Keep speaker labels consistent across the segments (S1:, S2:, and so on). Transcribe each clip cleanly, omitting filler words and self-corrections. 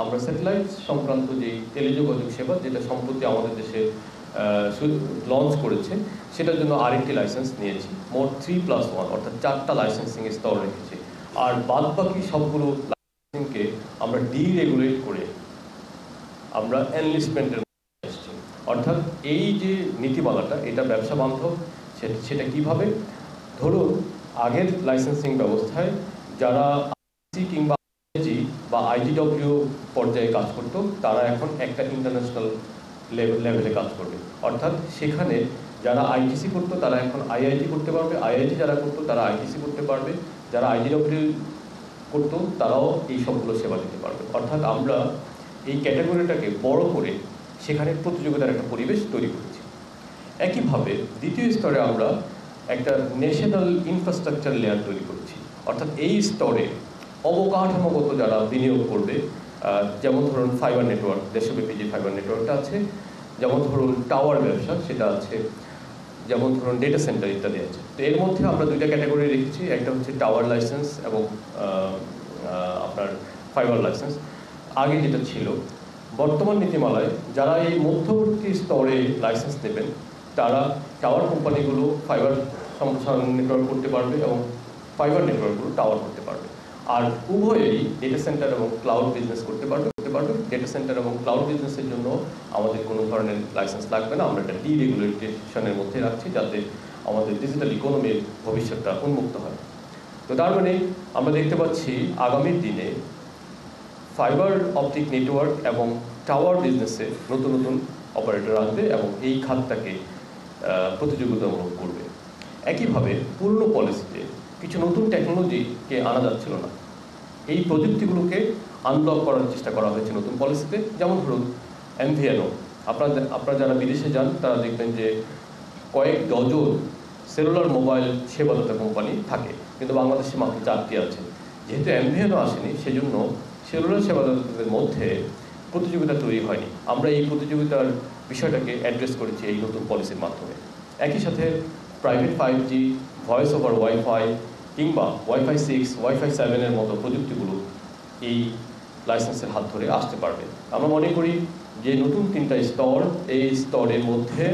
S1: আমরা স্যাটেলাইট সংক্রান্ত যে টেলিযোগাযোগ সেবা যেটা সম্প্রতি আমাদের দেশে লঞ্চ করেছে সেটার জন্য আরেকটি লাইসেন্স নিয়েছি। মোট 3+1 অর্থাৎ 4টা লাইসেন্সিং স্তর রেখেছি। আর বাদ বাকি সবগুলো লাইসেন্সিংকে আমরা ডিরেগুলেট করে আমরা এনলিস্টমেন্টের মধ্যে আসছি। অর্থাৎ এই যে নীতিমালাটা এটা ব্যবসা বান্ধব, সেটা কিভাবে? ধরুন আগের লাইসেন্সিং ব্যবস্থায় যারা আইসি কিংবা আইজি বা আইজিডব্লিউ পর্যায়ে কাজ করত তারা এখন একটা ইন্টারন্যাশনাল লেভেলে কাজ করবে। অর্থাৎ সেখানে যারা আইটিসি করতো তারা এখন আইআইটি করতে পারবে, আইআইটি যারা করতো তারা আইটিসি করতে পারবে, যারা আইজিডব্লিউ করতো তারাও এই সবগুলো সেবা দিতে পারবে। অর্থাৎ আমরা এই ক্যাটাগরিটাকে বড় করে সেখানে প্রতিযোগিতার একটা পরিবেশ তৈরি করেছি। একইভাবে দ্বিতীয় স্তরে আমরা একটা ন্যাশনাল ইনফ্রাস্ট্রাকচার লেয়ার তৈরি করেছি। অর্থাৎ এই স্তরে অবকাঠামোগত যারা বিনিয়োগ করবে, যেমন ধরুন ফাইবার নেটওয়ার্ক, দেশব্যাপী যে ফাইবার নেটওয়ার্কটা আছে, যেমন ধরুন টাওয়ার ব্যবসা সেটা আছে, যেমন ধরুন ডেটা সেন্টার ইত্যাদি আছে। তো এর মধ্যে আমরা দুইটা ক্যাটাগরি রেখেছি, একটা হচ্ছে টাওয়ার লাইসেন্স এবং আপনার ফাইবার লাইসেন্স। আগে যেটা ছিল, বর্তমান নীতিমালায় যারা এই মধ্যবর্তী স্তরে লাইসেন্স দেবেন তারা টাওয়ার কোম্পানিগুলো ফাইবার সম্প্রসারণ নেটওয়ার্ক করতে পারবে এবং ফাইবার নেটওয়ার্কগুলো টাওয়ার করতে পারবে। আর উভয়েই ডেটা সেন্টার এবং ক্লাউড বিজনেস করতে পারবে। ডেটা সেন্টার এবং ক্লাউড বিজনেসের জন্য আমাদের কোনো ধরনের লাইসেন্স লাগবে না। আমরা এটা ডিরেগুলেশনের মধ্যে রাখছি যাতে আমাদের ডিজিটাল ইকোনমির ভবিষ্যৎটা উন্মুক্ত হয়। তো তার মানে আমরা দেখতে পাচ্ছি আগামী দিনে ফাইবার অপটিক নেটওয়ার্ক এবং টাওয়ার বিজনেসে নতুন নতুন অপারেটর আসবে এবং এই খাতটাকে প্রতিযোগিতামূলক করবে। একইভাবে পুরনো পলিসিতে কিছু নতুন টেকনোলজিকে আনা যাচ্ছিল না, এই প্রযুক্তিগুলোকে আনলক করার চেষ্টা করা হয়েছে নতুন পলিসিতে। যেমন ধরুন MVNO, আপনারা যারা বিদেশে যান তারা দেখবেন যে কয়েক ডজন সেলুলার মোবাইল সেবাদাতা কোম্পানি থাকে, কিন্তু বাংলাদেশে মাত্র 4টি আছে। যেহেতু MVNO আসেনি সেজন্য সেলুলার সেবাদাতাদের মধ্যে প্রতিযোগিতা তৈরি হয়নি। আমরা এই প্রতিযোগিতার বিষয়টাকে অ্যাড্রেস করেছি এই নতুন পলিসির মাধ্যমে। একই সাথে private 5G, voice over wifi কিংবা ওয়াইফাই 6, ওয়াইফাই 7 মতো প্রযুক্তিগুলো এই লাইসেন্সের হাত ধরে আসতে পারবে। আমরা মনে করি যে নতুন 3টা স্তর, এই স্তরের মধ্যে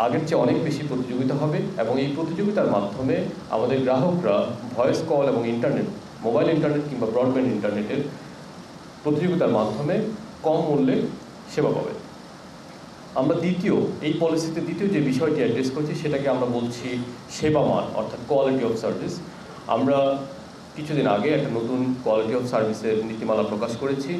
S1: আগের চেয়ে অনেক বেশি প্রতিযোগিতা হবে এবং এই প্রতিযোগিতার মাধ্যমে আমাদের গ্রাহকরা ভয়েস কল এবং ইন্টারনেট, মোবাইল ইন্টারনেট কিংবা ব্রডব্যান্ড ইন্টারনেটের প্রতিযোগিতার মাধ্যমে কম মূল্যে সেবা পাবে। আমরা এই পলিসিতে দ্বিতীয় যে বিষয়টি অ্যাড্রেস করছি সেটাকে আমরা বলছি সেবা মান, অর্থাৎ কোয়ালিটি অফ সার্ভিস। আমরা কিছুদিন আগে একটা নতুন কোয়ালিটি অফ সার্ভিসের নীতিমালা প্রকাশ করেছি।